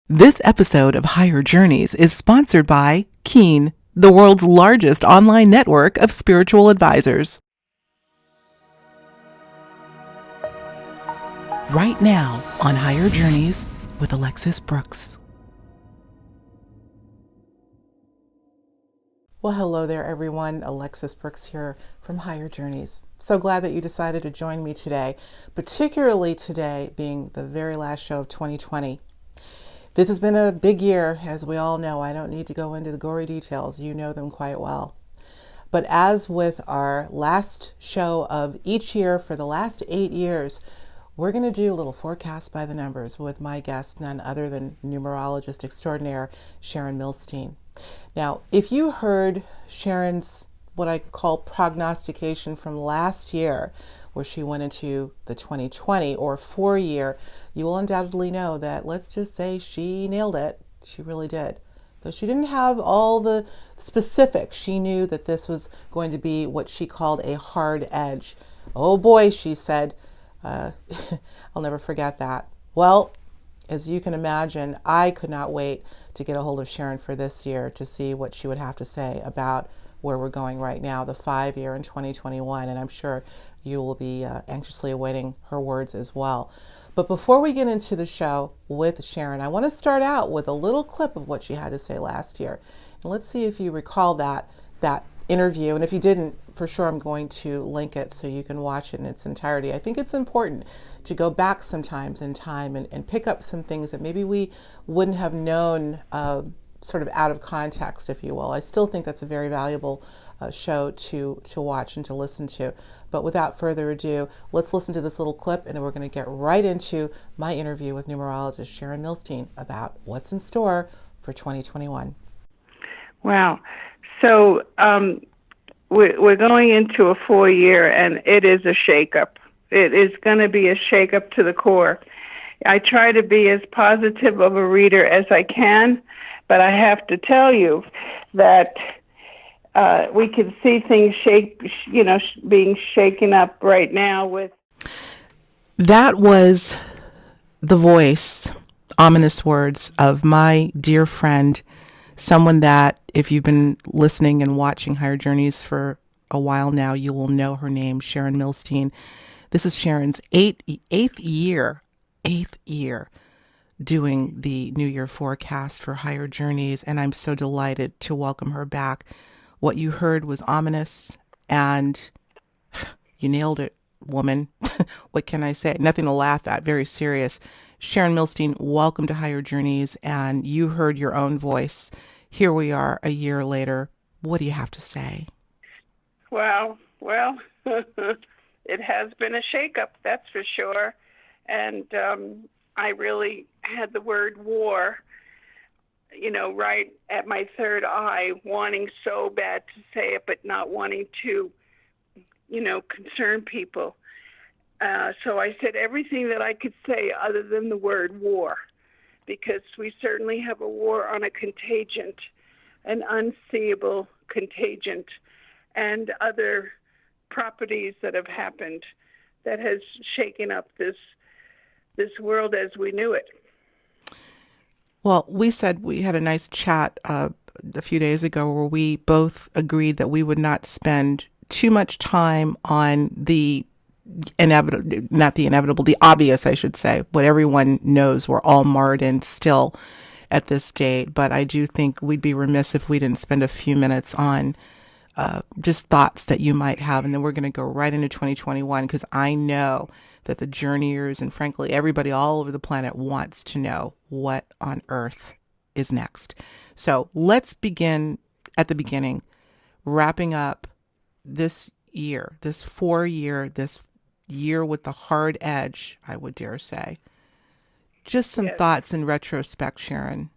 This episode of Higher Journeys is sponsored by Keen, the world's largest online network of spiritual advisors. Right now on Higher Journeys with Alexis Brooks. Well, hello there, everyone. Alexis Brooks here from Higher Journeys. So glad that you decided to join me today, particularly today being the very last show of 2020. This has been a big year, as we all know. I don't need to go into the gory details. You know them quite well. But as with our last show of each year for the last 8 years, we're going to do a little forecast by the numbers with my guest, none other than numerologist extraordinaire Sharon Millstein. Now, if you heard Sharon's what I call prognostication from last year, where she went into the 2020 or 4-year, you will undoubtedly know that, let's just say, she nailed it. She really did. Though she didn't have all the specifics, she knew that this was going to be what she called a hard edge. Oh boy, she said. I'll never forget that. Well, as you can imagine, I could not wait to get a hold of Sharon for this year to see what she would have to say about where we're going right now, the 5-year in 2021, and I'm sure you will be anxiously awaiting her words as well. But before we get into the show with Sharon, I want to start out with a little clip of what she had to say last year. And let's see if you recall that interview, and if you didn't, for sure I'm going to link it so you can watch it in its entirety. I think it's important to go back sometimes in time and pick up some things that maybe we wouldn't have known sort of out of context, if you will. I still think that's a very valuable show to watch and to listen to. But without further ado, let's listen to this little clip, and then we're going to get right into my interview with numerologist Sharon Millstein about what's in store for 2021. Wow. So we're going into a 4-year, and it is a shakeup. It is going to be a shakeup to the core. I try to be as positive of a reader as I can, but I have to tell you that we can see things being shaken up right now with. That was the voice, ominous words of my dear friend, someone that, if you've been listening and watching Higher Journeys for a while now, you will know her name, Sharon Millstein. This is Sharon's eighth year doing the New Year forecast for Higher Journeys, and I'm so delighted to welcome her back. What you heard was ominous, and you nailed it, woman. What can I say? Nothing to laugh at, very serious. Sharon Millstein, welcome to Higher Journeys, and you heard your own voice. Here we are a year later. What do you have to say? Well, it has been a shakeup, that's for sure. And I really had the word war, right at my third eye, wanting so bad to say it, but not wanting to, concern people. So I said everything that I could say other than the word war, because we certainly have a war on a contagion, an unseeable contagion, and other properties that have happened that has shaken up this world as we knew it. Well, we said we had a nice chat a few days ago where we both agreed that we would not spend too much time on the obvious, I should say, what everyone knows we're all marred in still at this date. But I do think we'd be remiss if we didn't spend a few minutes on just thoughts that you might have. And then we're going to go right into 2021, because I know that the journeyers and frankly everybody all over the planet wants to know what on earth is next. So let's begin at the beginning, wrapping up this year, this 4-year, this year with the hard edge, I would dare say. Just some thoughts in retrospect, Sharon.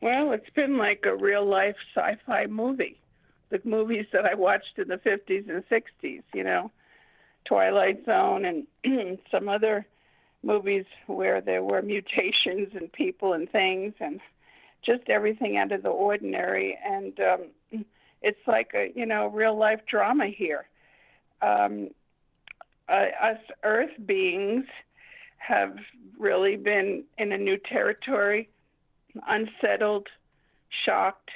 Well, it's been like a real life sci-fi movie. The movies that I watched in the 50s and 60s, Twilight Zone and some other movies where there were mutations and people and things and just everything out of the ordinary. And it's like a, real life drama here. Us Earth beings have really been in a new territory, unsettled, shocked,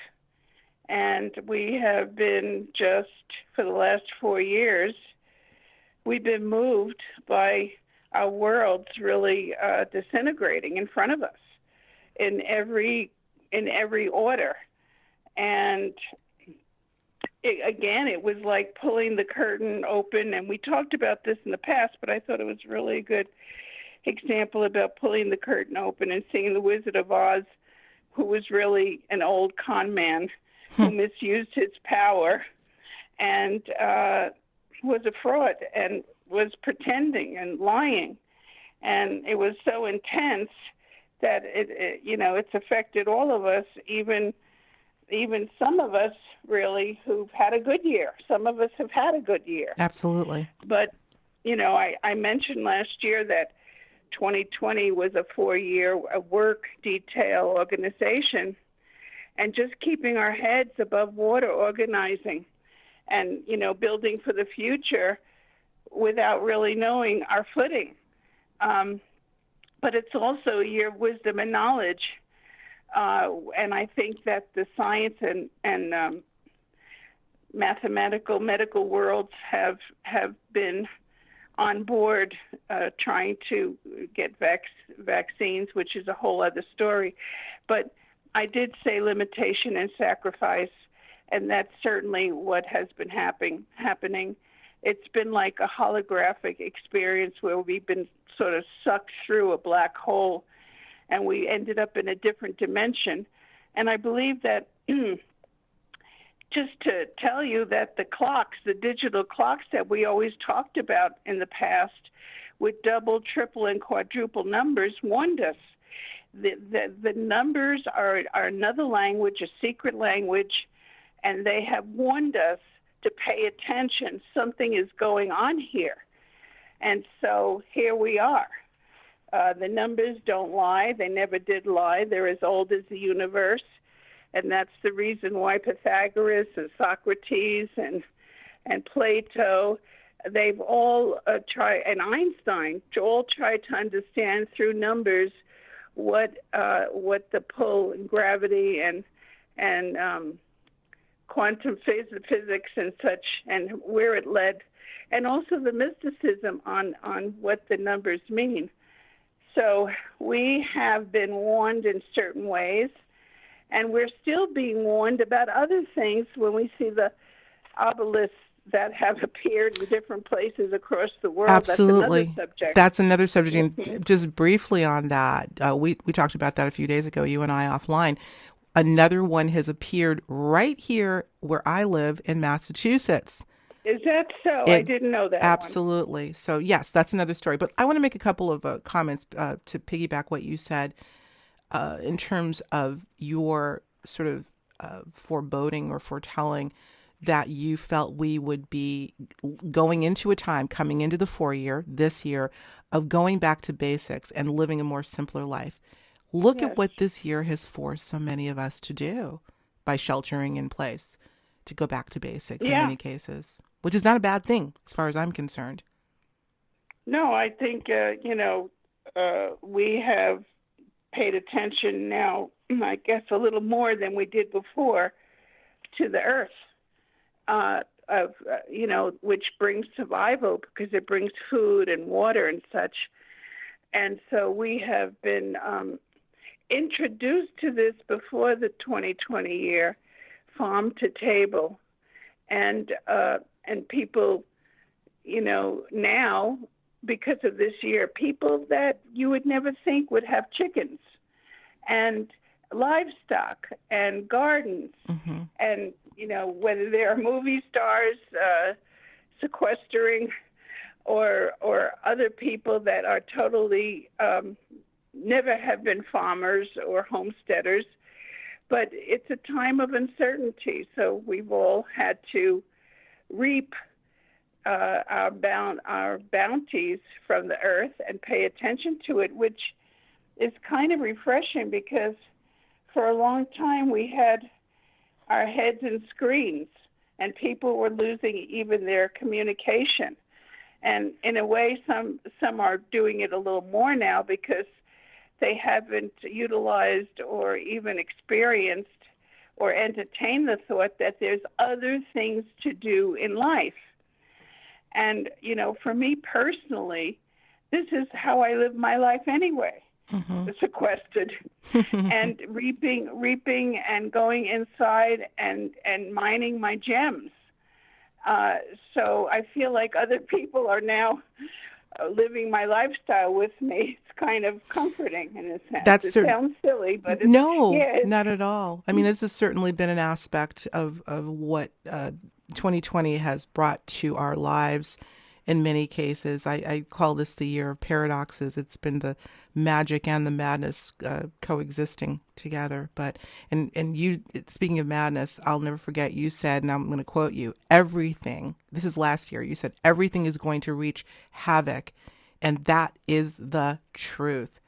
and we have been just, for the last 4 years, we've been moved by our worlds really disintegrating in front of us in every order. And it was like pulling the curtain open, and we talked about this in the past, but I thought it was really a good example about pulling the curtain open and seeing the Wizard of Oz, who was really an old con man who misused his power and was a fraud and was pretending and lying. And it was so intense that it's affected all of us, even some of us really who've had a good year. Some of us have had a good year. Absolutely. But, I mentioned last year that 2020 was a 4-year work detail organization, and just keeping our heads above water, organizing and, building for the future without really knowing our footing. But it's also a year of wisdom and knowledge. And I think that the science and mathematical, medical worlds have been on board trying to get vaccines, which is a whole other story. But I did say limitation and sacrifice, and that's certainly what has been happening. It's been like a holographic experience where we've been sort of sucked through a black hole, and we ended up in a different dimension. And I believe that just to tell you that the digital clocks that we always talked about in the past with double, triple, and quadruple numbers warned us. The numbers are another language, a secret language, and they have warned us to pay attention. Something is going on here. And so here we are. The numbers don't lie. They never did lie. They're as old as the universe. And that's the reason why Pythagoras and Socrates and Plato, they've all tried, and Einstein, all tried to understand through numbers what the pull and gravity and quantum physics and such, and where it led, and also the mysticism on what the numbers mean. So we have been warned in certain ways, and we're still being warned about other things when we see the obelisks that have appeared in different places across the world. Absolutely. That's another subject. And just briefly on that, we talked about that a few days ago, you and I offline. Another one has appeared right here where I live in Massachusetts. Is that so? I didn't know that. Absolutely. So yes, that's another story. But I want to make a couple of comments to piggyback what you said in terms of your sort of foreboding or foretelling that you felt we would be going into a time, coming into the 4-year, this year, of going back to basics and living a more simpler life. Look at what this year has forced so many of us to do by sheltering in place, to go back to basics in many cases, which is not a bad thing as far as I'm concerned. No, I think, we have paid attention now, I guess a little more than we did before, to the earth, which brings survival because it brings food and water and such. And so we have been introduced to this before the 2020 year, farm to table, and people, now because of this year, people that you would never think would have chickens and livestock and gardens, and whether they are movie stars sequestering or other people that are totally never have been farmers or homesteaders. But it's a time of uncertainty, so we've all had to reap our bounties from the earth and pay attention to it, which is kind of refreshing because for a long time we had our heads in screens and people were losing even their communication. And in a way, some are doing it a little more now because they haven't utilized or even experienced or entertained the thought that there's other things to do in life. And, for me personally, this is how I live my life anyway, sequestered and reaping and going inside and mining my gems. So I feel like other people are now living my lifestyle with me. It's kind of comforting in a sense. It sounds silly, but not at all. I mean, this has certainly been an aspect of what 2020 has brought to our lives. In many cases, I call this the year of paradoxes. It's been the magic and the madness coexisting together. But and you, speaking of madness, I'll never forget you said, and I'm going to quote you: everything. This is last year. You said everything is going to reach havoc, and that is the truth.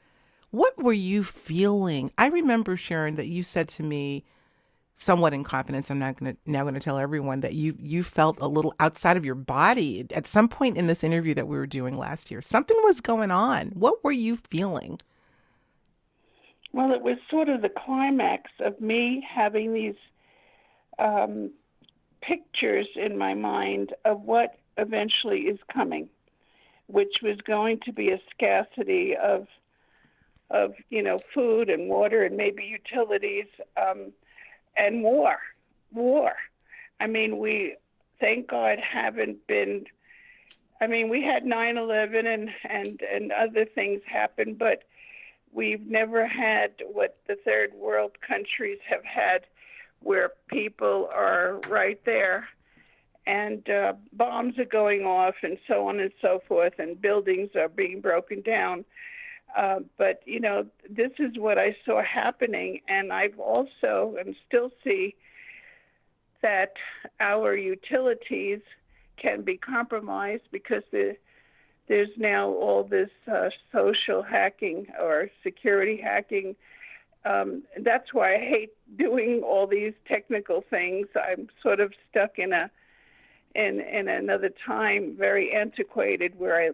What were you feeling? I remember, Sharon, that you said to me, somewhat in confidence, I'm not going to tell everyone, that you felt a little outside of your body at some point in this interview that we were doing last year. Something was going on. What were you feeling? Well, it was sort of the climax of me having these pictures in my mind of what eventually is coming, which was going to be a scarcity of food and water and maybe utilities, and war. I mean, we, thank God, haven't been, we had 9/11 and other things happen, but we've never had what the third world countries have had, where people are right there and bombs are going off and so on and so forth, and buildings are being broken down. But, this is what I saw happening. And I've also and still see that our utilities can be compromised because there's now all this social hacking or security hacking. That's why I hate doing all these technical things. I'm sort of stuck in another time, very antiquated, where I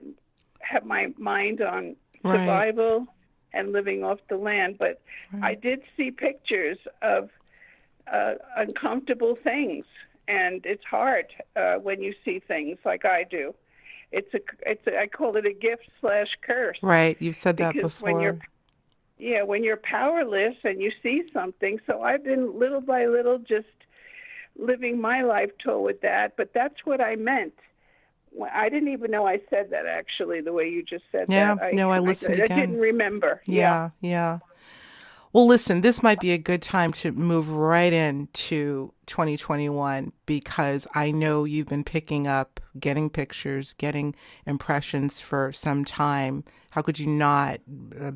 have my mind on survival and living off the land. But I did see pictures of uncomfortable things, and it's hard when you see things like I do. I call it a gift/curse. Right, you've said that before. When you're powerless and you see something. So I've been little by little just living my life toward that. But that's what I meant. I didn't even know I said that, actually, the way you just said that. I listened again. I didn't remember. Yeah. Well, listen, this might be a good time to move right into 2021, because I know you've been picking up, getting pictures, getting impressions for some time. How could you not,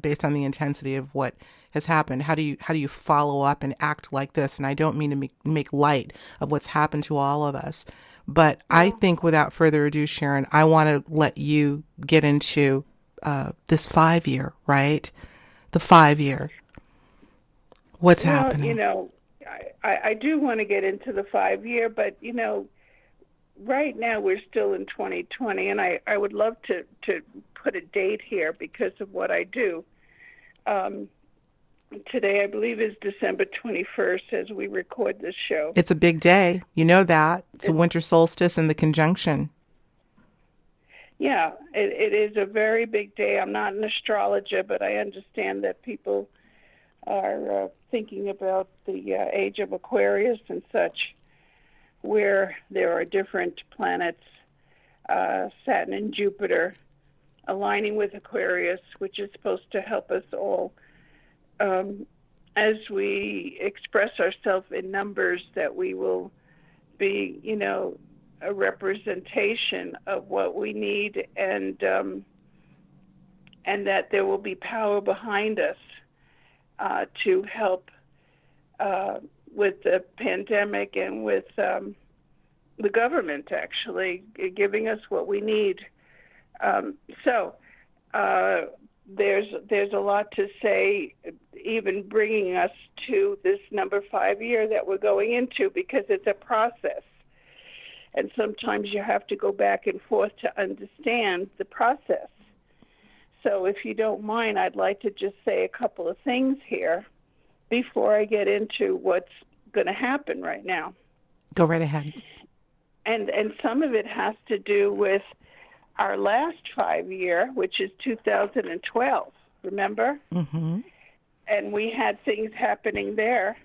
based on the intensity of what has happened? How do you follow up and act like this? And I don't mean to make light of what's happened to all of us. But I think, without further ado, Sharon, I want to let you get into this 5-year, right? The 5-year. What's happening? I do want to get into the 5-year, but, right now we're still in 2020, and I would love to put a date here because of what I do. Today, I believe, is December 21st as we record this show. It's a big day. You know that. It's a winter solstice and the conjunction. Yeah, it is a very big day. I'm not an astrologer, but I understand that people are thinking about the age of Aquarius and such, where there are different planets, Saturn and Jupiter, aligning with Aquarius, which is supposed to help us all as we express ourselves in numbers, that we will be, a representation of what we need, and that there will be power behind us to help with the pandemic and with the government actually giving us what we need. So there's a lot to say, even bringing us to this number 5 year that we're going into, because it's a process. And sometimes you have to go back and forth to understand the process. So if you don't mind, I'd like to just say a couple of things here before I get into what's going to happen right now. Go right ahead. And some of it has to do with our last 5-year, which is 2012, remember? Mm-hmm. And we had things happening there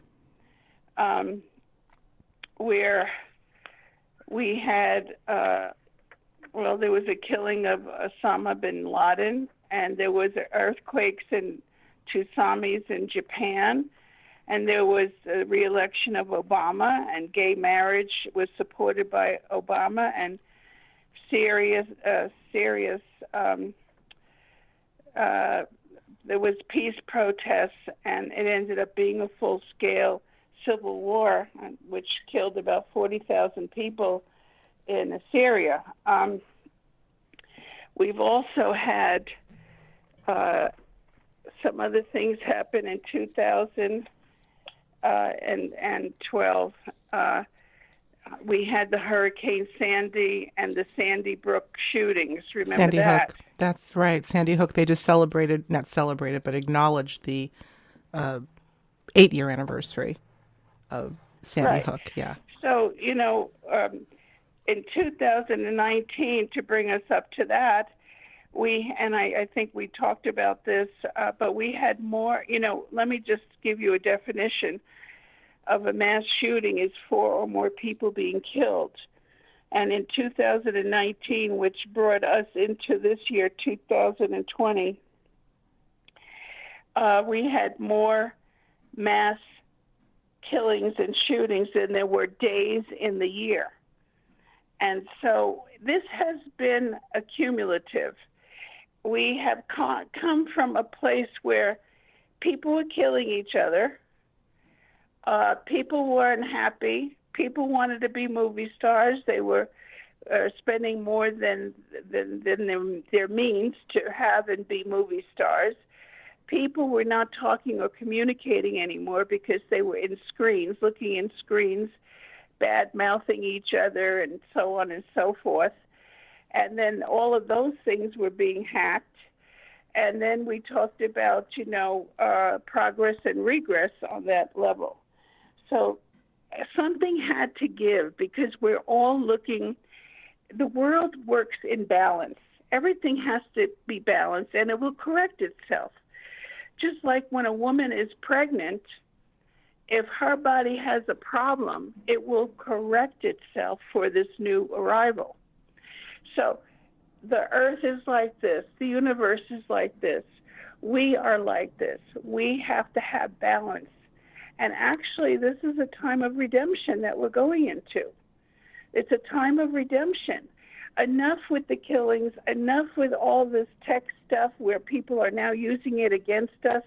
where we had, there was a killing of Osama bin Laden, and there was earthquakes and tsunamis in Japan, and there was a re-election of Obama, and gay marriage was supported by Obama, and there was peace protests, and it ended up being a full-scale civil war, which killed about 40,000 people in Syria. We've also had some other things happen in 2012. We had the Hurricane Sandy and the Sandy Brook shootings. Remember Sandy that? Hook. That's right. Sandy Hook. They just not celebrated, but acknowledged the 8-year anniversary of Sandy Hook. Yeah. So, in 2019, to bring us up to that, I think we talked about this, but we had more, let me just give you a definition of a mass shooting is 4 or more people being killed. And in 2019, which brought us into this year, 2020, we had more mass killings and shootings than there were days in the year. And so this has been accumulative. We have come from a place where people were killing each other. People weren't happy. People wanted to be movie stars. They were spending more than their means to have and be movie stars. People were not talking or communicating anymore because they were in screens, looking in screens, bad-mouthing each other, and so on and so forth. And then all of those things were being hacked. And then we talked about, progress and regress on that level. So something had to give because we're all looking, the world works in balance. Everything has to be balanced, and it will correct itself. Just like when a woman is pregnant, if her body has a problem, it will correct itself for this new arrival. So the earth is like this. The universe is like this. We are like this. We have to have balance. And actually, this is a time of redemption that we're going into. It's a time of redemption. Enough with the killings, enough with all this tech stuff where people are now using it against us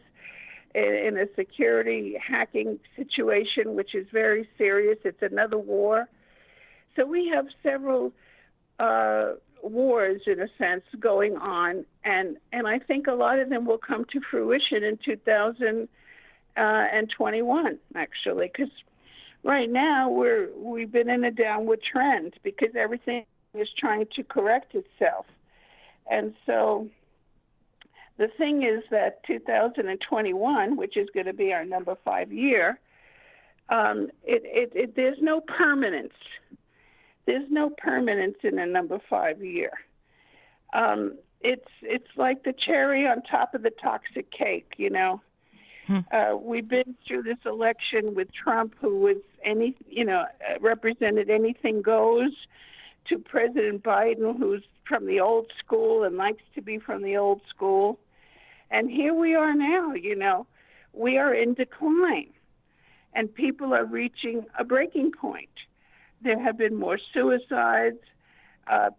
in a security hacking situation, which is very serious. It's another war. So we have several wars, in a sense, going on, and I think a lot of them will come to fruition in 2021, actually, because right now we've been in a downward trend because everything is trying to correct itself. And so the thing is that 2021, which is going to be our number 5 year, there's no permanence. There's no permanence in a number 5 year. It's like the cherry on top of the toxic cake, We've been through this election with Trump, who was represented anything goes, to President Biden, who's from the old school and likes to be from the old school. And here we are now, we are in decline, and people are reaching a breaking point. There have been more suicides.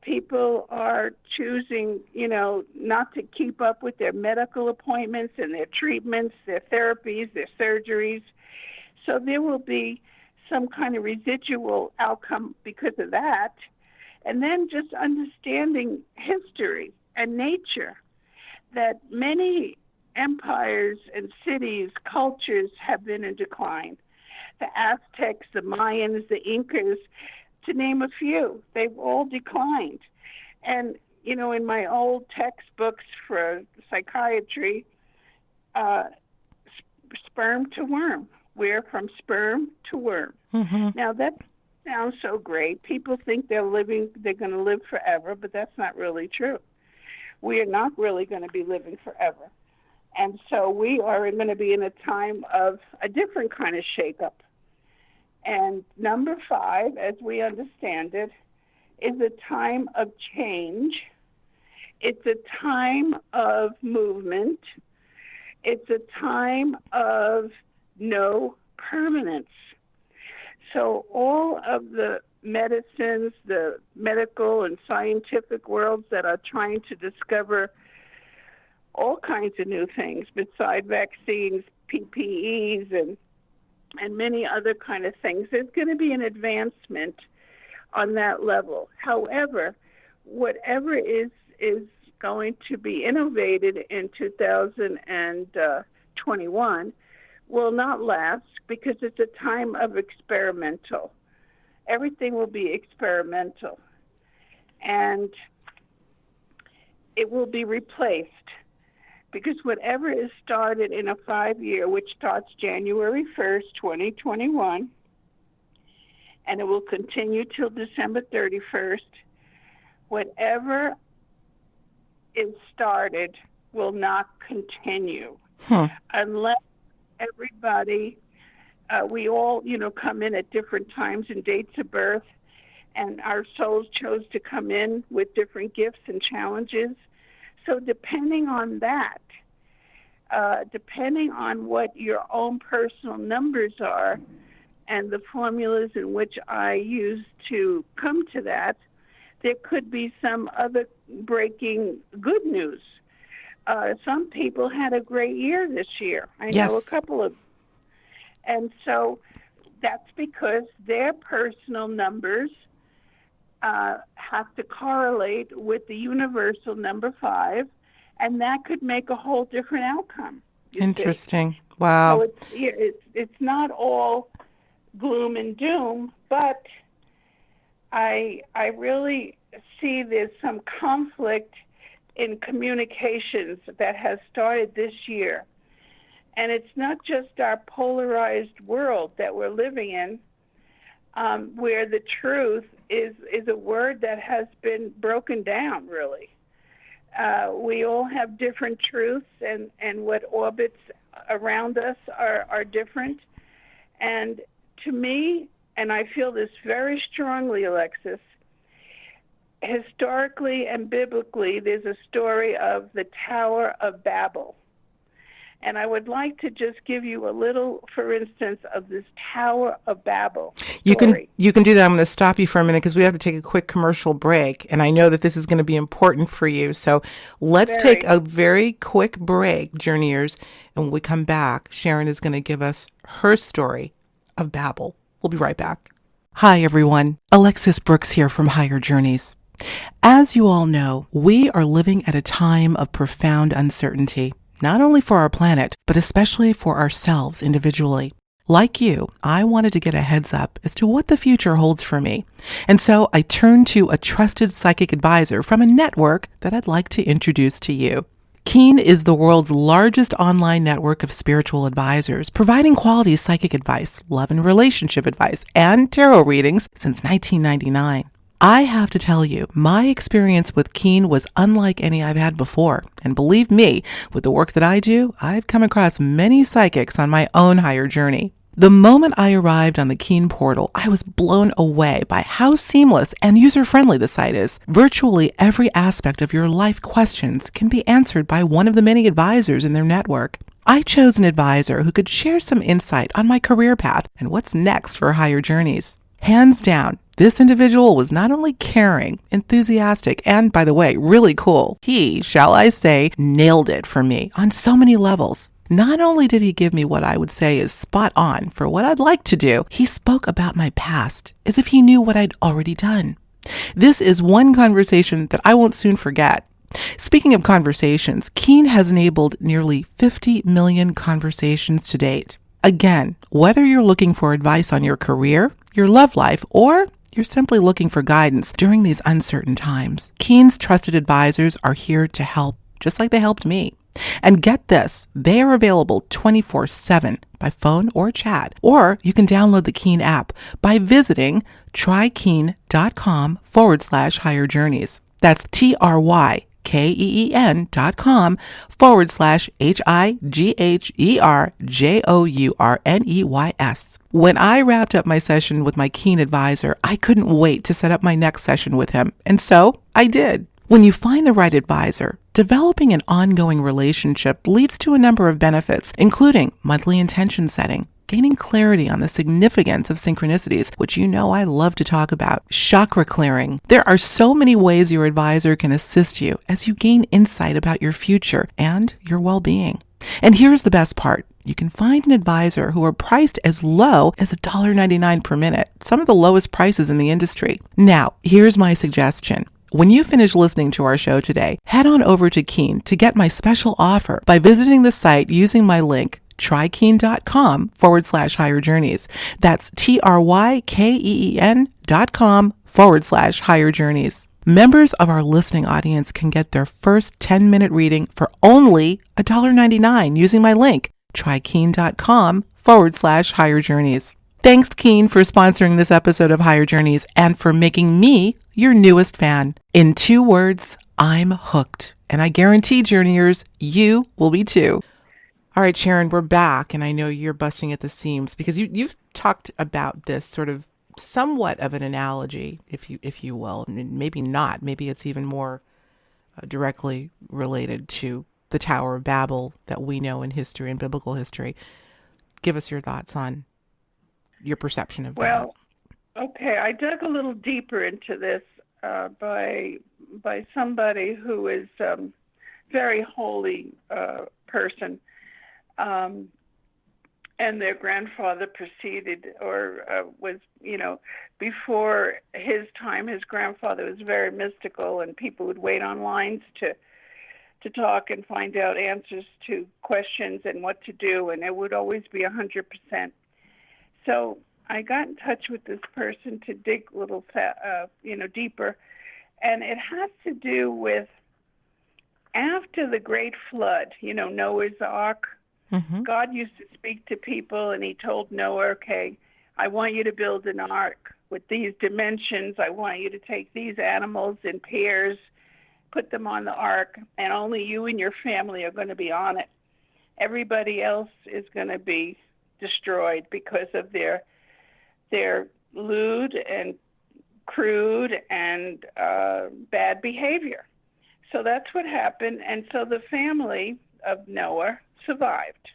People are choosing, not to keep up with their medical appointments and their treatments, their therapies, their surgeries. So there will be some kind of residual outcome because of that. And then just understanding history and nature, that many empires and cities, cultures have been in decline. The Aztecs, the Mayans, the Incas, to name a few. They've all declined. And, in my old textbooks for psychiatry, sperm to worm. We're from sperm to worm. Mm-hmm. Now, that sounds so great. People think they're going to live forever, but that's not really true. We are not really going to be living forever. And so we are going to be in a time of a different kind of shakeup. And number 5, as we understand it, is a time of change. It's a time of movement. It's a time of no permanence. So all of the medicines, the medical and scientific worlds that are trying to discover all kinds of new things beside vaccines, PPEs, and many other kind of things, there's going to be an advancement on that level. However, whatever is going to be innovated in 2021 will not last, because it's a time of experimental. Everything will be experimental. And it will be replaced, because whatever is started in a 5-year, which starts January 1st, 2021, and it will continue till December 31st, whatever is started will not continue unless everybody, we all, come in at different times and dates of birth, and our souls chose to come in with different gifts and challenges. So depending on that, depending on what your own personal numbers are and the formulas in which I use to come to that, there could be some other breaking good news. Some people had a great year this year. I know a couple of. And so that's because their personal numbers have to correlate with the universal number 5, and that could make a whole different outcome. Interesting. See. Wow. So it's not all gloom and doom, but I really see there's some conflict in communications that has started this year. And it's not just our polarized world that we're living in, where the truth is a word that has been broken down, really. We all have different truths, and what orbits around us are different. And to me, and I feel this very strongly, Alexis, historically and biblically, there's a story of the Tower of Babel. And I would like to just give you a little, for instance, of this Tower of Babel story. You can do that. I'm going to stop you for a minute because we have to take a quick commercial break. And I know that this is going to be important for you. So let's take a very quick break, Journeyers. And when we come back, Sharon is going to give us her story of Babel. We'll be right back. Hi, everyone. Alexis Brooks here from Higher Journeys. As you all know, we are living at a time of profound uncertainty. Not only for our planet, but especially for ourselves individually. Like you, I wanted to get a heads up as to what the future holds for me. And so I turned to a trusted psychic advisor from a network that I'd like to introduce to you. Keen is the world's largest online network of spiritual advisors, providing quality psychic advice, love and relationship advice, and tarot readings since 1999. I have to tell you, my experience with Keen was unlike any I've had before. And believe me, with the work that I do, I've come across many psychics on my own higher journey. The moment I arrived on the Keen portal, I was blown away by how seamless and user-friendly the site is. Virtually every aspect of your life questions can be answered by one of the many advisors in their network. I chose an advisor who could share some insight on my career path and what's next for higher journeys. Hands down, this individual was not only caring, enthusiastic, and, by the way, really cool. He, shall I say, nailed it for me on so many levels. Not only did he give me what I would say is spot on for what I'd like to do, he spoke about my past as if he knew what I'd already done. This is one conversation that I won't soon forget. Speaking of conversations, Keen has enabled nearly 50 million conversations to date. Again, whether you're looking for advice on your career, your love life, or you're simply looking for guidance during these uncertain times, Keen's trusted advisors are here to help, just like they helped me. And get this, they are available 24/7 by phone or chat, or you can download the Keen app by visiting trykeen.com/higher journeys. That's TRYKEEN.com/HIGHERJOURNEYS. When I wrapped up my session with my Keen advisor, I couldn't wait to set up my next session with him, and so I did. When you find the right advisor, developing an ongoing relationship leads to a number of benefits, including monthly intention setting, gaining clarity on the significance of synchronicities, which you know I love to talk about, chakra clearing. There are so many ways your advisor can assist you as you gain insight about your future and your well-being. And here's the best part. You can find an advisor who are priced as low as $1.99 per minute, some of the lowest prices in the industry. Now, here's my suggestion. When you finish listening to our show today, head on over to Keen to get my special offer by visiting the site using my link, trykeen.com/higher journeys. That's TRYKEEN.com/higher journeys. Members of our listening audience can get their first 10-minute reading for only $1.99 using my link, trykeen.com/higher journeys. Thanks, Keen, for sponsoring this episode of Higher Journeys and for making me your newest fan. In 2 words, I'm hooked. And I guarantee, journeyers, you will be too. All right, Sharon, we're back, and I know you're busting at the seams because you've talked about this sort of somewhat of an analogy, if you will. Maybe not. Maybe it's even more directly related to the Tower of Babel that we know in history and biblical history. Give us your thoughts on your perception of that. Well, okay, I dug a little deeper into this by somebody who is very holy person, and their grandfather preceded or was, before his time. His grandfather was very mystical, and people would wait on lines to talk and find out answers to questions and what to do, and it would always be 100%. So I got in touch with this person to dig a little, deeper, and it has to do with after the great flood, Noah's Ark. Mm-hmm. God used to speak to people, and he told Noah, okay, I want you to build an ark with these dimensions. I want you to take these animals in pairs, put them on the ark, and only you and your family are going to be on it. Everybody else is going to be destroyed because of their lewd and crude and bad behavior. So that's what happened, and so the family of Noah survived.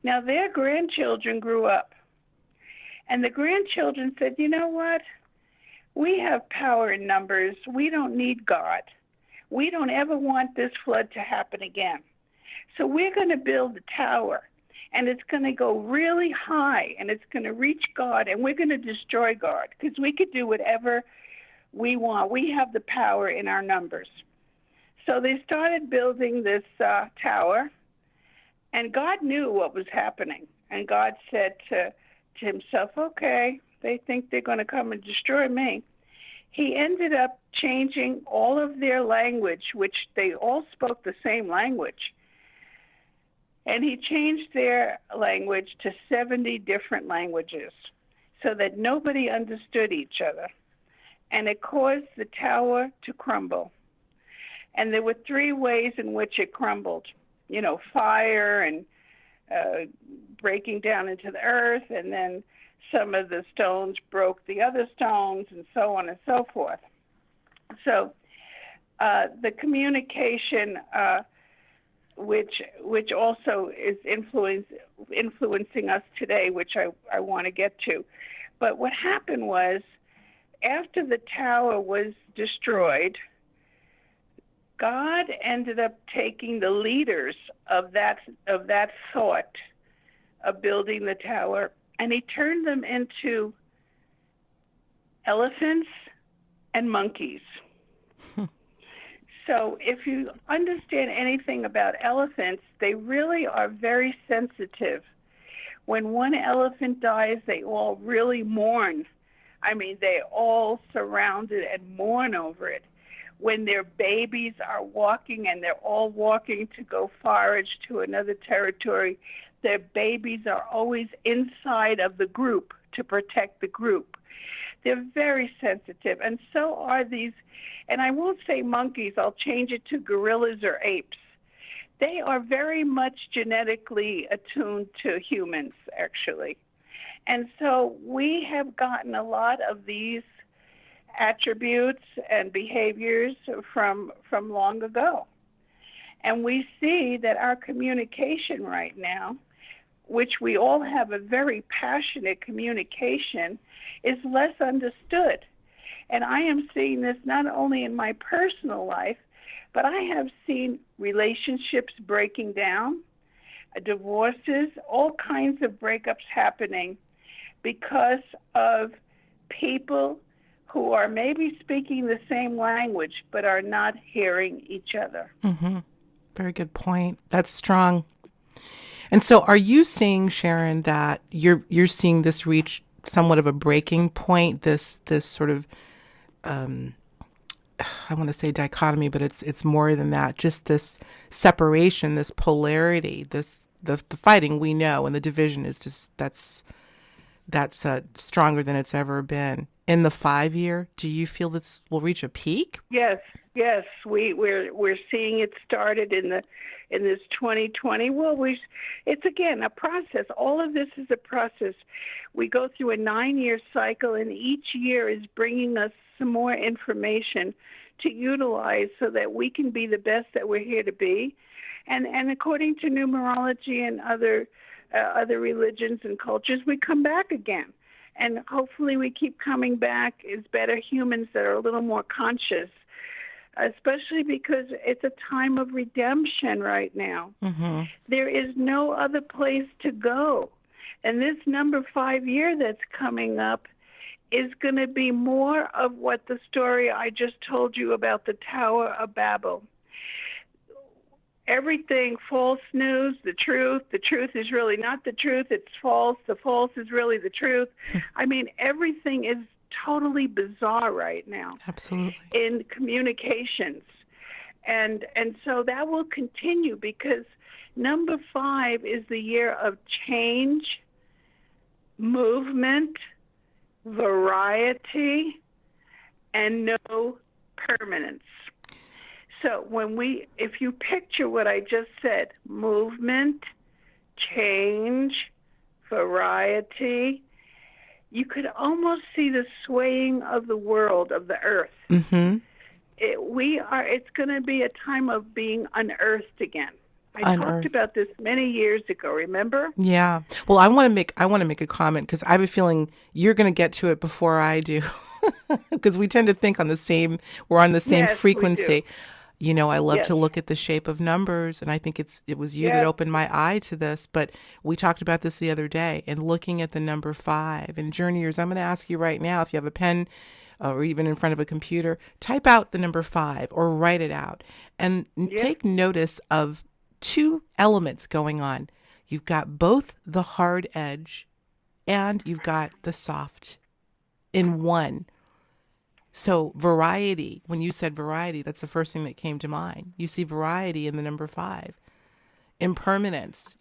Now their grandchildren grew up, and the grandchildren said, you know what? We have power in numbers. We don't need God. We don't ever want this flood to happen again. So we're going to build a tower, and it's going to go really high, and it's going to reach God, and we're going to destroy God because we could do whatever we want. We have the power in our numbers. So they started building this tower, and God knew what was happening. And God said to himself, okay, they think they're going to come and destroy me. He ended up changing all of their language, which they all spoke the same language. And he changed their language to 70 different languages so that nobody understood each other. And it caused the tower to crumble. And there were 3 ways in which it crumbled. Fire and breaking down into the earth, and then some of the stones broke the other stones, and so on and so forth. So the communication, which also is influencing us today, which I want to get to. But what happened was, after the tower was destroyed, God ended up taking the leaders of that thought of building the tower, and he turned them into elephants and monkeys. So if you understand anything about elephants, they really are very sensitive. When one elephant dies, they all really mourn. I mean, they all surround it and mourn over it. When their babies are walking and they're all walking to go forage to another territory, their babies are always inside of the group to protect the group. They're very sensitive, and so are these, and I won't say monkeys, I'll change it to gorillas or apes. They are very much genetically attuned to humans, actually. And so we have gotten a lot of these attributes and behaviors from long ago. And we see that our communication right now, which we all have a very passionate communication, is less understood. And I am seeing this not only in my personal life, but I have seen relationships breaking down, divorces, all kinds of breakups happening because of people who are maybe speaking the same language but are not hearing each other. Mm-hmm. Very good point. That's strong. And so are you saying, Sharon, that you're seeing this reach somewhat of a breaking point, this sort of I want to say dichotomy, but it's more than that, just this separation, this polarity, the fighting we know, and the division is just that's stronger than it's ever been. In the 5-year, do you feel this will reach a peak? Yes, we're seeing it started in this 2020. Well, it's again a process. All of this is a process. We go through a 9-year cycle, and each year is bringing us some more information to utilize so that we can be the best that we're here to be. And according to numerology and other religions and cultures, we come back again. And hopefully we keep coming back as better humans that are a little more conscious, especially because it's a time of redemption right now. Mm-hmm. There is no other place to go. And this number 5 year that's coming up is going to be more of what the story I just told you about the Tower of Babel. Everything, false news, the truth is really not the truth, it's false, the false is really the truth. I mean, everything is totally bizarre right now. Absolutely. In communications. And so that will continue because number 5 is the year of change, movement, variety, and no permanence. So if you picture what I just said, movement, change, variety, you could almost see the swaying of the world, of the earth. Mm-hmm. It's going to be a time of being unearthed again. I talked about this many years ago, remember? Yeah. Well, I want to make a comment because I have a feeling you're going to get to it before I do because we tend to think we're on the same frequency. You know, I love to look at the shape of numbers, and I think it was you that opened my eye to this, but we talked about this the other day, and looking at the number 5 and journeyers, I'm going to ask you right now, if you have a pen or even in front of a computer, type out the number 5 or write it out and take notice of 2 elements going on. You've got both the hard edge and you've got the soft in one. So variety, when you said variety, that's the first thing that came to mind. You see variety in the number 5. Impermanence,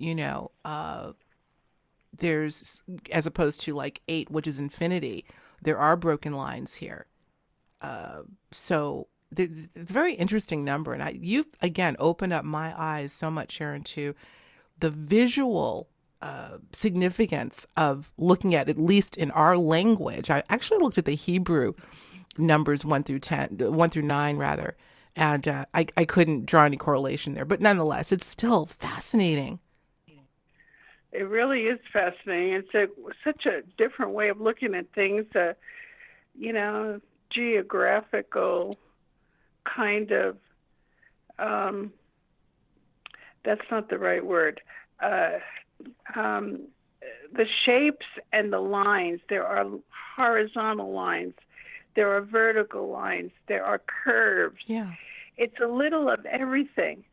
there's, as opposed to like 8, which is infinity, there are broken lines here. So it's a very interesting number. And you've, again, opened up my eyes so much, Sharon, to the visual significance of looking at least in our language. I actually looked at the Hebrew numbers 1 through 9 rather, and I couldn't draw any correlation there, but nonetheless it's still fascinating. It really is fascinating. It's such a different way of looking at things, geographical kind of that's not the right word. The shapes and the lines, there are horizontal lines, there are vertical lines, there are curves. Yeah. It's a little of everything.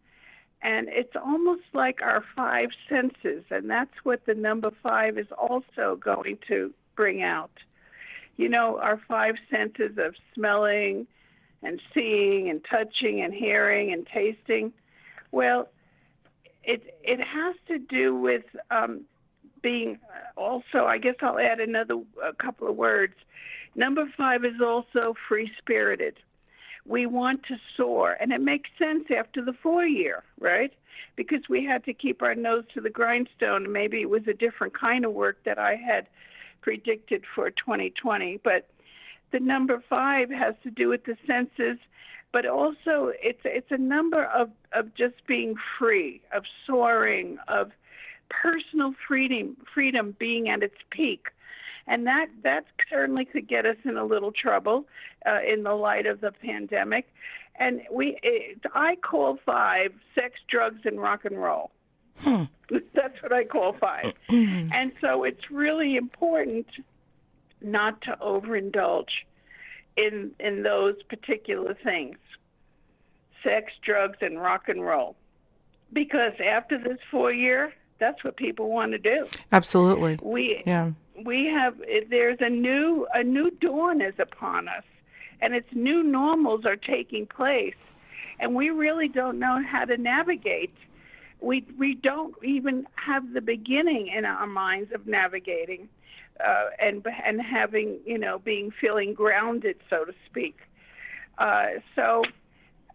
And it's almost like our 5 senses, and that's what the number 5 is also going to bring out. our five senses of smelling and seeing and touching and hearing and tasting. Well, it has to do with being also, I guess I'll add a couple of words. Number 5 is also free-spirited. We want to soar, and it makes sense after the 4-year, right? Because we had to keep our nose to the grindstone. Maybe it was a different kind of work that I had predicted for 2020. But the number 5 has to do with the senses, but also it's a number of just being free, of soaring, of personal freedom being at its peak. And that certainly could get us in a little trouble in the light of the pandemic. And I call 5 sex, drugs, and rock and roll. That's what I call 5. And so it's really important not to overindulge in those particular things, sex, drugs, and rock and roll. Because after this 4-year, that's what people want to do. Absolutely. There's a new dawn is upon us, and its new normals are taking place, and we really don't know how to navigate. We don't even have the beginning in our minds of navigating and having, feeling grounded, so to speak. So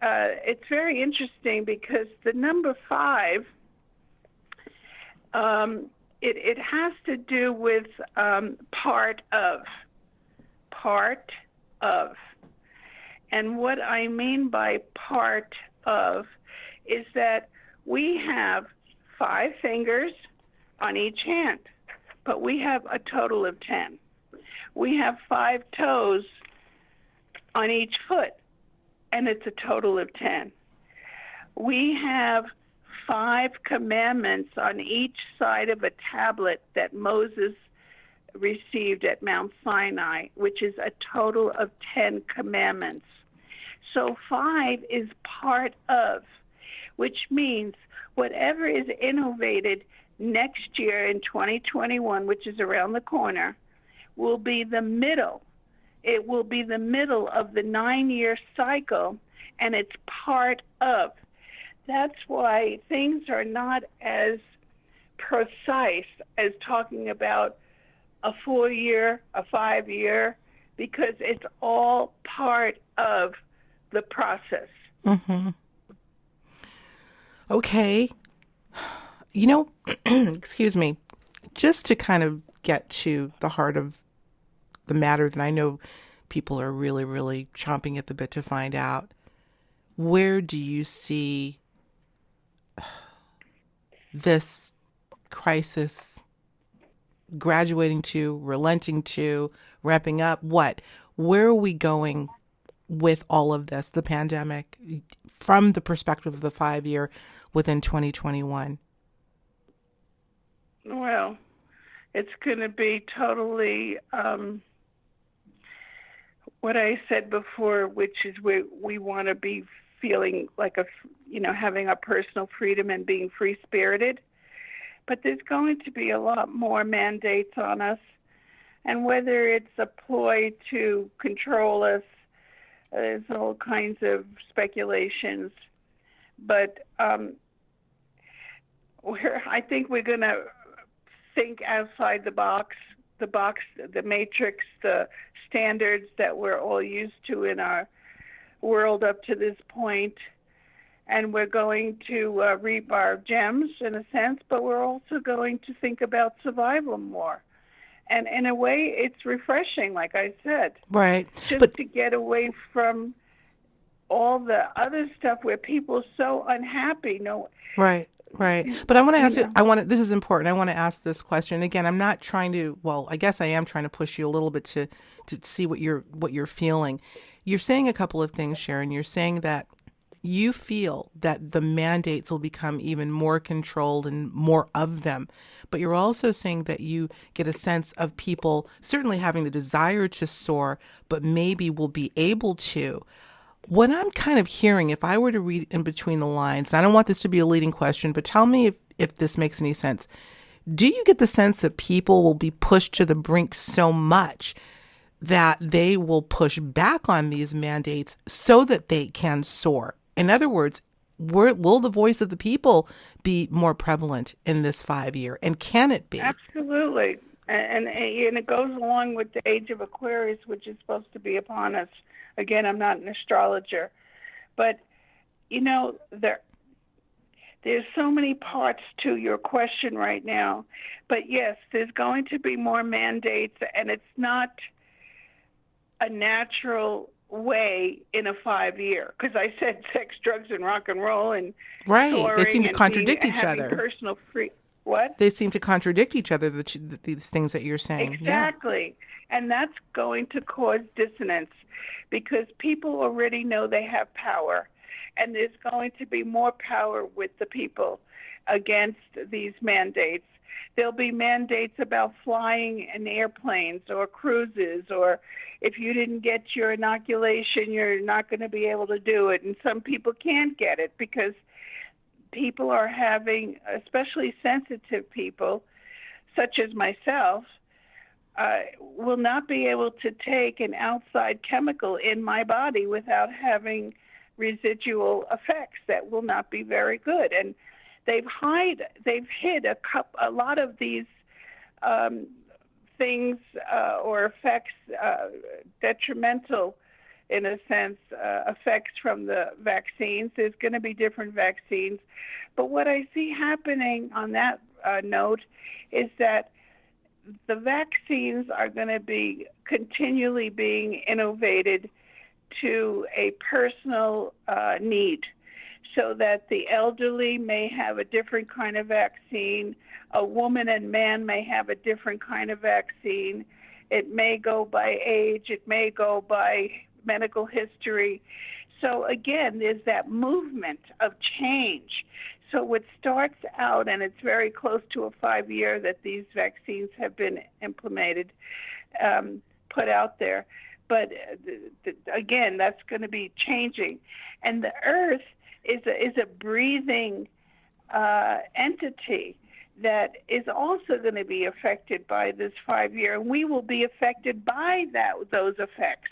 it's very interesting because the number 5, it has to do with part of. And what I mean by part of is that we have 5 fingers on each hand, but we have a total of 10. We have 5 toes on each foot, and it's a total of 10. We have 5 commandments on each side of a tablet that Moses received at Mount Sinai, which is a total of 10 commandments. So 5 is part of, which means whatever is innovated next year in 2021, which is around the corner, will be the middle. It will be the middle of the 9-year cycle, and it's part of. That's why things are not as precise as talking about a 4-year, a 5-year, because it's all part of the process. Mm-hmm. Okay. Excuse me, just to kind of get to the heart of the matter that I know people are really, really chomping at the bit to find out, where do you see this crisis graduating to, relenting to, wrapping up? Where are we going with all of this, the pandemic, from the perspective of the 5-year within 2021? Well, it's going to be totally what I said before, which is we want to be feeling like having a personal freedom and being free-spirited. But there's going to be a lot more mandates on us, and whether it's a ploy to control us, there's all kinds of speculations. But I think we're going to think outside the box, the matrix, the standards that we're all used to in our world up to this point. And we're going to reap our gems in a sense, but we're also going to think about survival more. And in a way, it's refreshing, like I said. Right. Just to get away from all the other stuff where people are so unhappy. Right. But I want to ask you, this is important. I want to ask this question. Again, I'm not trying to, I guess I am trying to push you a little bit to see what you're feeling. You're saying a couple of things, Sharon. You're saying that you feel that the mandates will become even more controlled and more of them. But you're also saying that you get a sense of people certainly having the desire to soar, but maybe will be able to. What I'm kind of hearing, if I were to read in between the lines, and I don't want this to be a leading question, but tell me if this makes any sense. Do you get the sense that people will be pushed to the brink so much that they will push back on these mandates so that they can soar. In other words, will the voice of the people be more prevalent in this 5 year? And can it be? Absolutely. And it goes along with the age of Aquarius, which is supposed to be upon us. Again, I'm not an astrologer, but there's so many parts to your question right now. But yes, there's going to be more mandates, and it's not a natural way in a 5 year. Because I said sex, drugs, and rock and roll, and Right. soaring, They seem to contradict each having other. personal free. What? They seem to contradict each other, these things that you're saying. Exactly. Yeah. And that's going to cause dissonance because people already know they have power. And there's going to be more power with the people against these mandates. There'll be mandates about flying in airplanes or cruises, or if you didn't get your inoculation, you're not going to be able to do it. And some people can't get it because people are having, especially sensitive people, such as myself, will not be able to take an outside chemical in my body without having residual effects that will not be very good. And they've hid a lot of these things or effects, detrimental in a sense, effects from the vaccines. There's going to be different vaccines. But what I see happening on that note is that the vaccines are going to be continually being innovated to a personal need, so that the elderly may have a different kind of vaccine, a woman and man may have a different kind of vaccine. It may go by age, it may go by medical history. So again, there's that movement of change. So what starts out, and it's very close to a 5 year that these vaccines have been implemented, put out there. But again, that's going to be changing. And the earth is a breathing entity that is also going to be affected by this 5 year. And we will be affected by those effects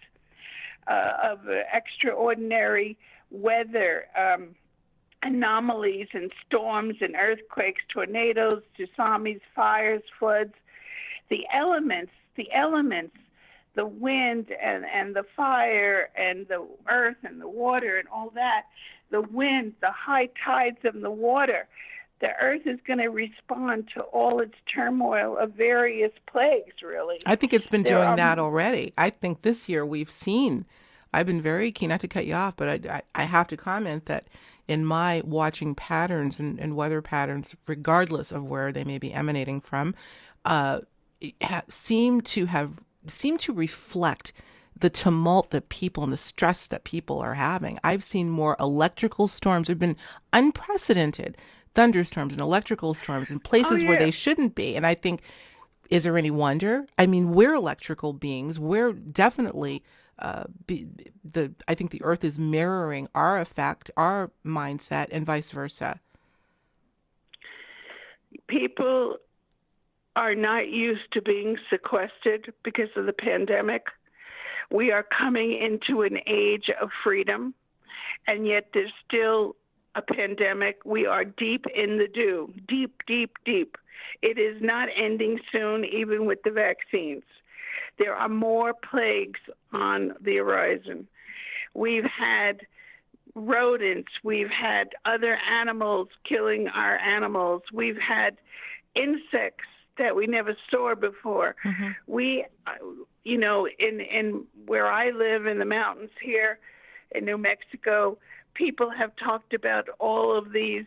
of extraordinary weather, anomalies and storms and earthquakes, tornadoes, tsunamis, fires, floods, the elements, the wind and the fire and the earth and the water and all that, the wind, the high tides of the water. The earth is going to respond to all its turmoil of various plagues, really. I think it's been doing that already. I think this year I've been very keen, not to cut you off, but I have to comment that in my watching patterns and weather patterns, regardless of where they may be emanating from, seem to reflect the tumult that people and the stress that people are having. I've seen more electrical storms. There have been unprecedented thunderstorms and electrical storms in places where they shouldn't be. And I think, is there any wonder? I mean, we're electrical beings. We're definitely, I think the earth is mirroring our effect, our mindset, and vice versa. People are not used to being sequestered because of the pandemic. We are coming into an age of freedom, and yet there's still a pandemic. We are deep in the dew, deep, deep, deep. It is not ending soon, even with the vaccines. There are more plagues on the horizon. We've had rodents. We've had other animals killing our animals. We've had insects that we never saw before. Mm-hmm. We, in where I live in the mountains here in New Mexico, people have talked about all of these,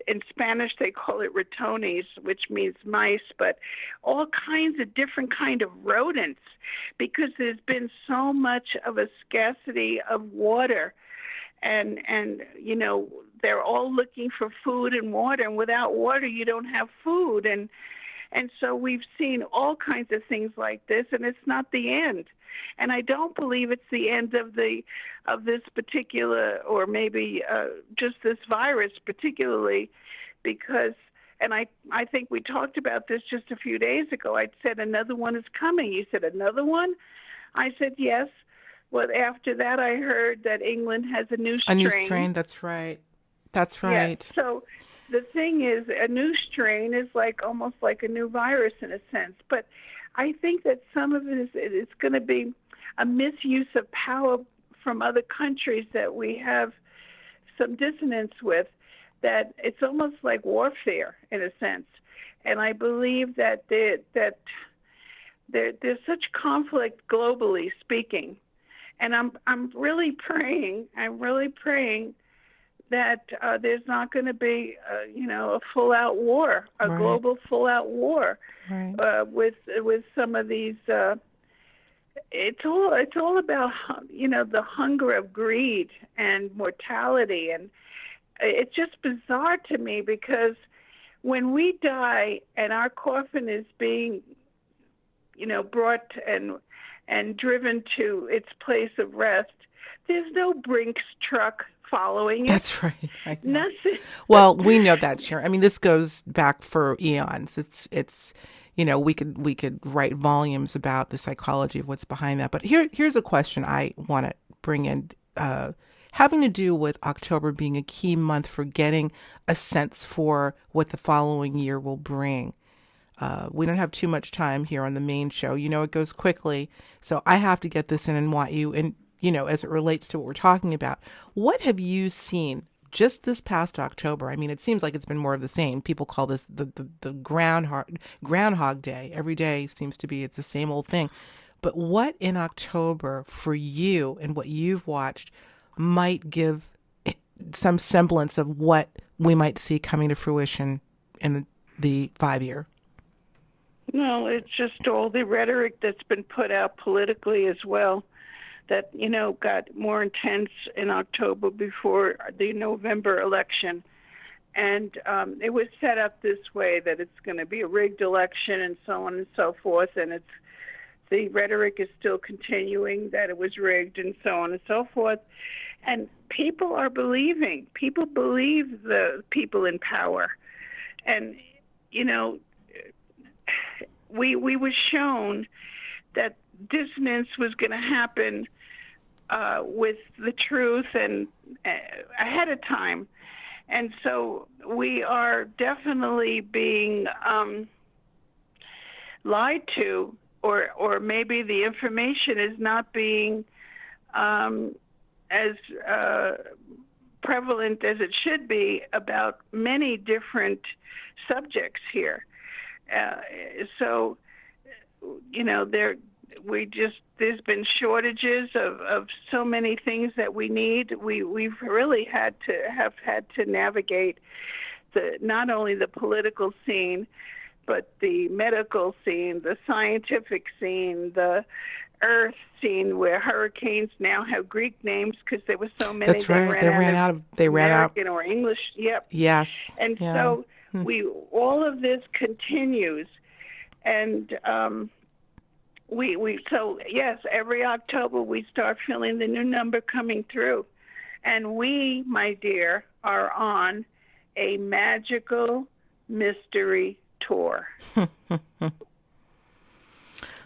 in Spanish they call it ratones, which means mice, but all kinds of different kind of rodents, because there's been so much of a scarcity of water. And they're all looking for food and water, and without water you don't have food. And so we've seen all kinds of things like this, and it's not the end. And I don't believe it's the end of this particular, or maybe just this virus particularly, because And I think we talked about this just a few days ago. I said, another one is coming. You said, another one? I said, yes. Well, after that, I heard that England has a new A new strain. strain, that's right. That's Yes. right. So the thing is, a new strain is like almost like a new virus in a sense. But I think that some of it is it's going to be a misuse of power from other countries that we have some dissonance with, that it's almost like warfare in a sense. And I believe that there's such conflict globally speaking. And I'm really praying that there's not going to be, a full-out war, a Right. global full-out war Right. with some of these. It's all about the hunger of greed and mortality, and it's just bizarre to me because when we die and our coffin is being, brought and driven to its place of rest, there's no Brinks truck following it. That's right. I know. Nothing. Well, we know that, Sharon. I mean, this goes back for eons. It's we could write volumes about the psychology of what's behind that. But here's a question I want to bring in, having to do with October being a key month for getting a sense for what the following year will bring. We don't have too much time here on the main show. It goes quickly. So I have to get this in and want you, and, as it relates to what we're talking about, what have you seen just this past October? I mean, it seems like it's been more of the same. People call this the Groundhog Day. Every day seems to be, it's the same old thing. But what in October for you and what you've watched might give some semblance of what we might see coming to fruition in the 5-year? No, it's just all the rhetoric that's been put out politically as well that, got more intense in October before the November election. And it was set up this way that it's going to be a rigged election and so on and so forth. And the rhetoric is still continuing that it was rigged and so on and so forth. And people are believing. People believe the people in power. And, we were shown that dissonance was going to happen with the truth and ahead of time. And so we are definitely being lied to, or maybe the information is not being as prevalent as it should be about many different subjects here. So, there's been shortages of so many things that we need. We've really have had to navigate not only the political scene, but the medical scene, the scientific scene, the earth scene, where hurricanes now have Greek names because there were so many. That's right. They ran out of American or English. Yep. Yes. And yeah. so all of this continues, and so yes, every October we start feeling the new number coming through, and we, my dear, are on a magical mystery tour.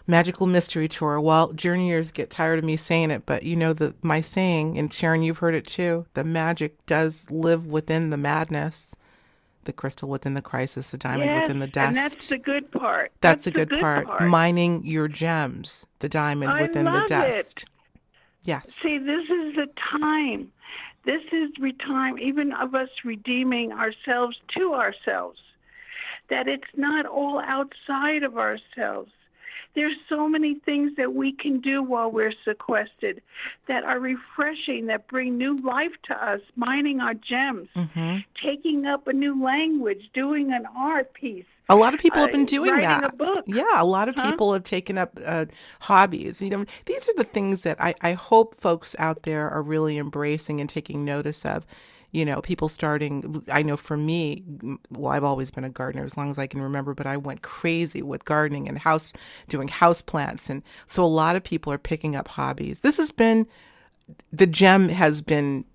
Magical mystery tour. Well, journeyers get tired of me saying it, but my saying, and Sharon, you've heard it too, the magic does live within the madness, the crystal within the crisis, the diamond within the dust. And that's the good part. That's the good part. Mining your gems, the diamond within the dust. Yes. See, this is the time. This is the time, even of us redeeming ourselves to ourselves, that it's not all outside of ourselves. There's so many things that we can do while we're sequestered that are refreshing, that bring new life to us, mining our gems, taking up a new language, doing an art piece. A lot of people have been doing writing that. A book. Yeah, a lot of people have taken up hobbies. These are the things that I hope folks out there are really embracing and taking notice of. People starting, I know for me, well, I've always been a gardener as long as I can remember, but I went crazy with gardening and doing house plants. And so a lot of people are picking up hobbies. This has been, the gem has been,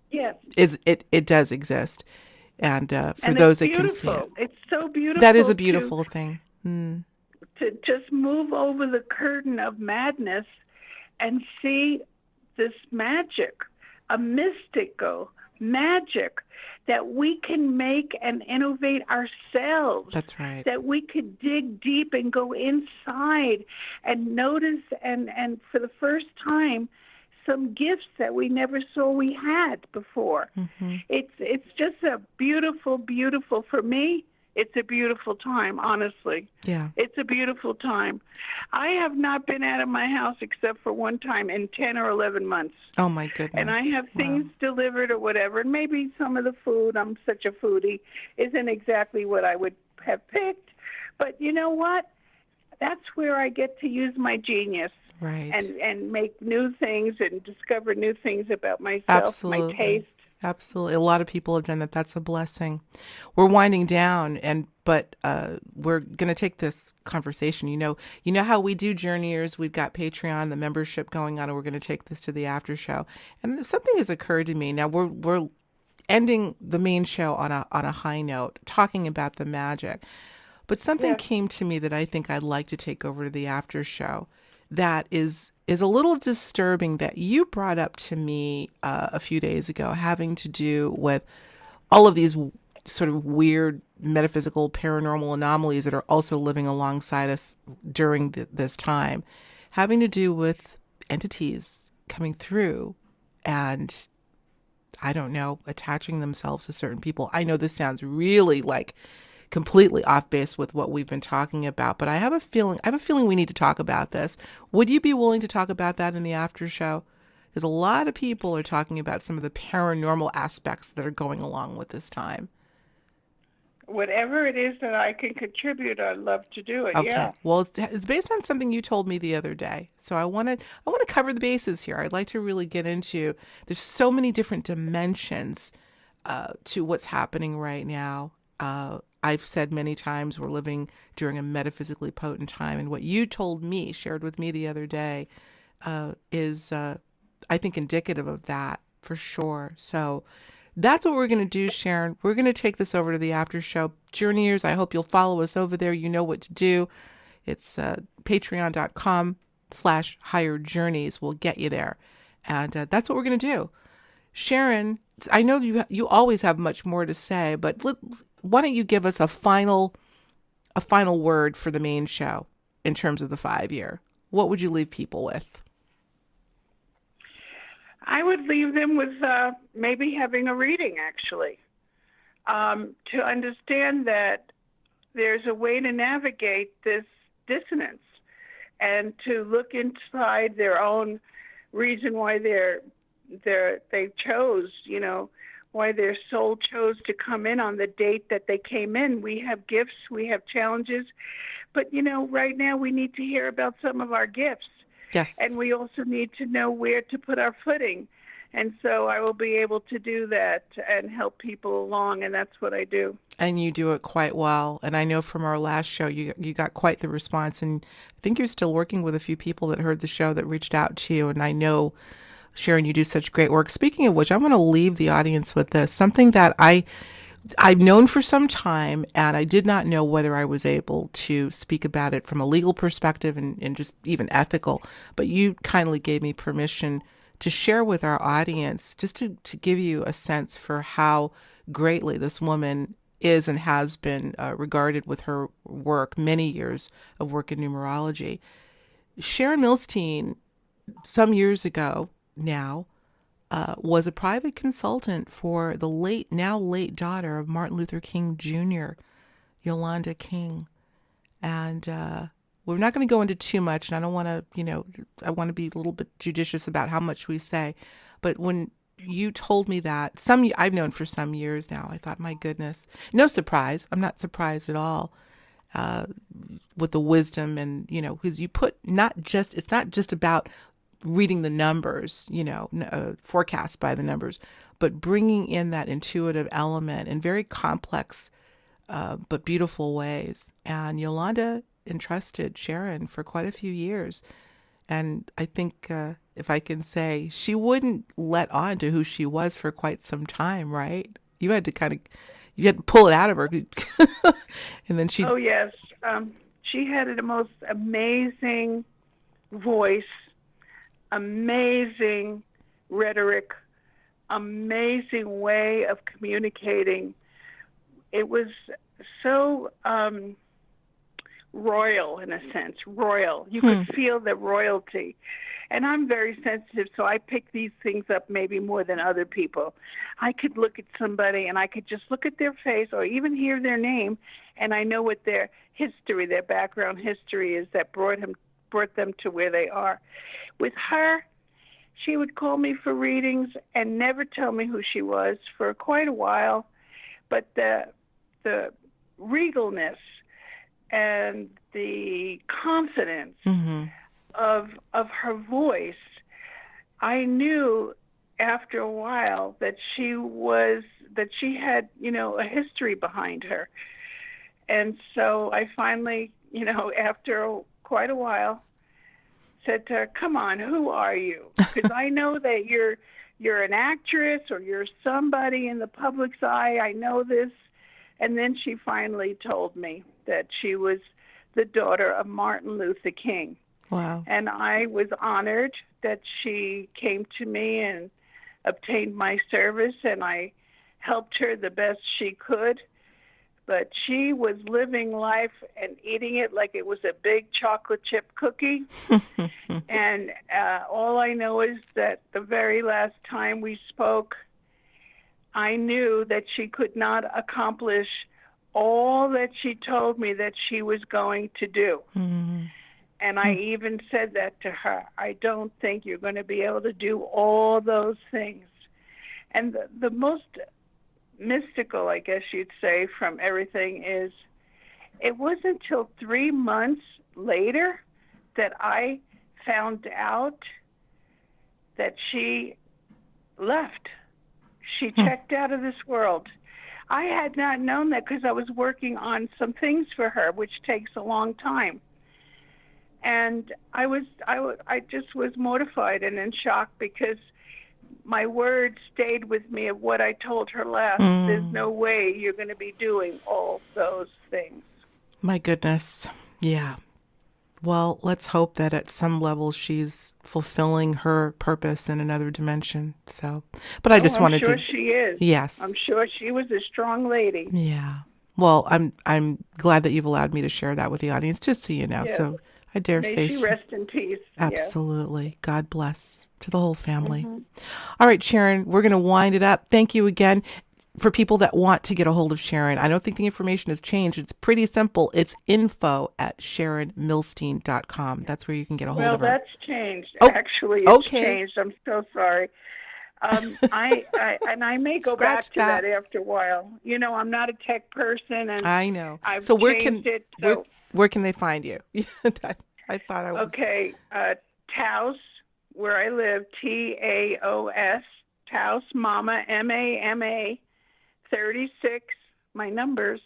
yes, it does exist. And for And it's those that can see it, beautiful. It's so that is a beautiful beautiful thing. Mm. to just move over the curtain of madness and see this magic, a mystical magic that we can make and innovate ourselves. That's right. That we could dig deep and go inside and notice and for the first time some gifts that we never saw we had before. Mm-hmm. It's just a beautiful, beautiful, for me, it's a beautiful time, honestly. Yeah. It's a beautiful time. I have not been out of my house except for one time in 10 or 11 months. Oh, my goodness. And I have things delivered or whatever. And maybe some of the food, I'm such a foodie, isn't exactly what I would have picked. But you know what? That's where I get to use my genius. Right. And make new things and discover new things about myself, Absolutely. my taste. Absolutely. A lot of people have done that. That's a blessing. We're winding down, but we're going to take this conversation. You know how we do Journeyers. We've got Patreon, the membership going on, and we're going to take this to the after show. And something has occurred to me. Now we're ending the main show on a high note, talking about the magic. But something came to me that I think I'd like to take over to the after show. That is a little disturbing that you brought up to me a few days ago, having to do with all of these sort of weird metaphysical paranormal anomalies that are also living alongside us during this time, having to do with entities coming through and, I don't know, attaching themselves to certain people. I know this sounds really like completely off base with what we've been talking about, but I have a feeling we need to talk about this. Would you be willing to talk about that in the after show? Because a lot of people are talking about some of the paranormal aspects that are going along with this time. Whatever it is that I can contribute, I'd love to do it. Okay. Yeah. Well, it's based on something you told me the other day. So I want to cover the bases here. I'd like to really get into, there's so many different dimensions to what's happening right now. I've said many times we're living during a metaphysically potent time. And what you told me, shared with me the other day, is, I think, indicative of that for sure. So that's what we're going to do, Sharon. We're going to take this over to the after show. Journeyers, I hope you'll follow us over there. You know what to do. It's patreon.com/higher journeys will get you there. And that's what we're going to do. Sharon, I know you always have much more to say, but why don't you give us a final word for the main show in terms of the 5-year? What would you leave people with? I would leave them with maybe having a reading, actually, to understand that there's a way to navigate this dissonance and to look inside their own reason why they chose, why their soul chose to come in on the date that they came in. We have gifts, we have challenges, but right now we need to hear about some of our gifts. Yes. And we also need to know where to put our footing. And so I will be able to do that and help people along, and that's what I do. And you do it quite well. And I know from our last show, you got quite the response. And I think you're still working with a few people that heard the show that reached out to you. And I know, Sharon, you do such great work. Speaking of which, I'm going to leave the audience with this, something that I've known for some time, and I did not know whether I was able to speak about it from a legal perspective and just even ethical. But you kindly gave me permission to share with our audience, just to give you a sense for how greatly this woman is and has been regarded with her work, many years of work in numerology. Sharon Millstein, some years ago now, was a private consultant for the now late daughter of Martin Luther King Jr., Yolanda King. And we're not going to go into too much, and I don't want to, I want to be a little bit judicious about how much we say. But when you told me that, I've known for some years now, I thought, my goodness, no surprise. I'm not surprised at all with the wisdom and, because you put it's not just about reading the numbers, forecast by the numbers, but bringing in that intuitive element in very complex but beautiful ways. And Yolanda entrusted Sharon for quite a few years. And I think, if I can say, she wouldn't let on to who she was for quite some time, right? You had to kind of, You had to pull it out of her. And then she... Oh, yes. She had the most amazing voice, amazing rhetoric, amazing way of communicating. It was so royal, in a sense, royal. You could feel the royalty. And I'm very sensitive, so I pick these things up maybe more than other people. I could look at somebody and I could just look at their face or even hear their name, and I know what their history, their background history is that brought them to where they are. With her, she would call me for readings and never tell me who she was for quite a while, but the regalness and the confidence of her voice, I knew after a while that she had, a history behind her. And so I finally, after quite a while, said to her, "Come on, who are you? Because I know that you're an actress or you're somebody in the public's eye. I know this." And then she finally told me that she was the daughter of Martin Luther King. Wow. And I was honored that she came to me and obtained my service, and I helped her the best she could. But she was living life and eating it like it was a big chocolate chip cookie. And all I know is that the very last time we spoke, I knew that she could not accomplish all that she told me that she was going to do. And I even said that to her. I don't think you're going to be able to do all those things. And the most mystical, I guess you'd say, from everything is it wasn't until 3 months later that I found out that she left. She checked out of this world. I had not known that because I was working on some things for her, which takes a long time. And I just was mortified and in shock because my word stayed with me of what I told her last. There's no way you're going to be doing all those things. My goodness. Yeah. Well, let's hope that at some level she's fulfilling her purpose in another dimension. So, but I just wanted to... I'm sure she is. Yes. I'm sure she was a strong lady. Yeah. Well, I'm glad that you've allowed me to share that with the audience, just so you know. Yes. So I dare May say she rest in peace. Absolutely. Yes. God bless to the whole family. All right, Sharon, we're going to wind it up. Thank you again. For people that want to get a hold of Sharon, I don't think the information has changed. It's pretty simple. It's info@SharonMillstein.com. That's where you can get a hold of her. Well, that's changed. Actually, it's changed. I'm so sorry. I may go back to that after a while. I'm not a tech person, and I know. I've so where changed can it. Where can they find you? I thought I was Taos, where I live. TAOS, Taos Mama, MAMA. 36, my numbers,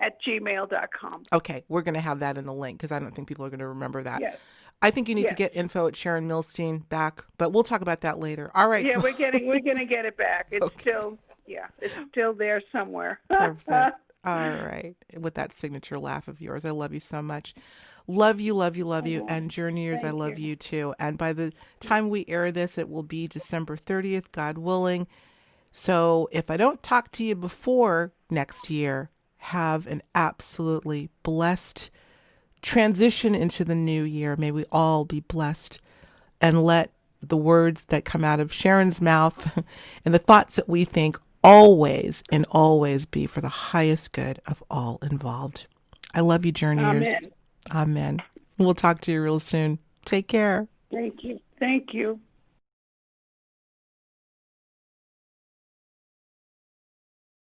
at gmail.com. Okay, we're going to have that in the link because I don't think people are going to remember that. Yes. I think you need to get info at Sharon Millstein back, but we'll talk about that later. All right. Yeah, we're going to get it back. It's it's still there somewhere. Perfect. All right. With that signature laugh of yours. I love you so much. Love you, love you, love you. And Journeyers, I love you too. And by the time we air this, it will be December 30th, God willing. So if I don't talk to you before next year, have an absolutely blessed transition into the new year. May we all be blessed, and let the words that come out of Sharon's mouth and the thoughts that we think always and always be for the highest good of all involved. I love you, Journeyers. Amen. Amen. We'll talk to you real soon. Take care. Thank you. Thank you.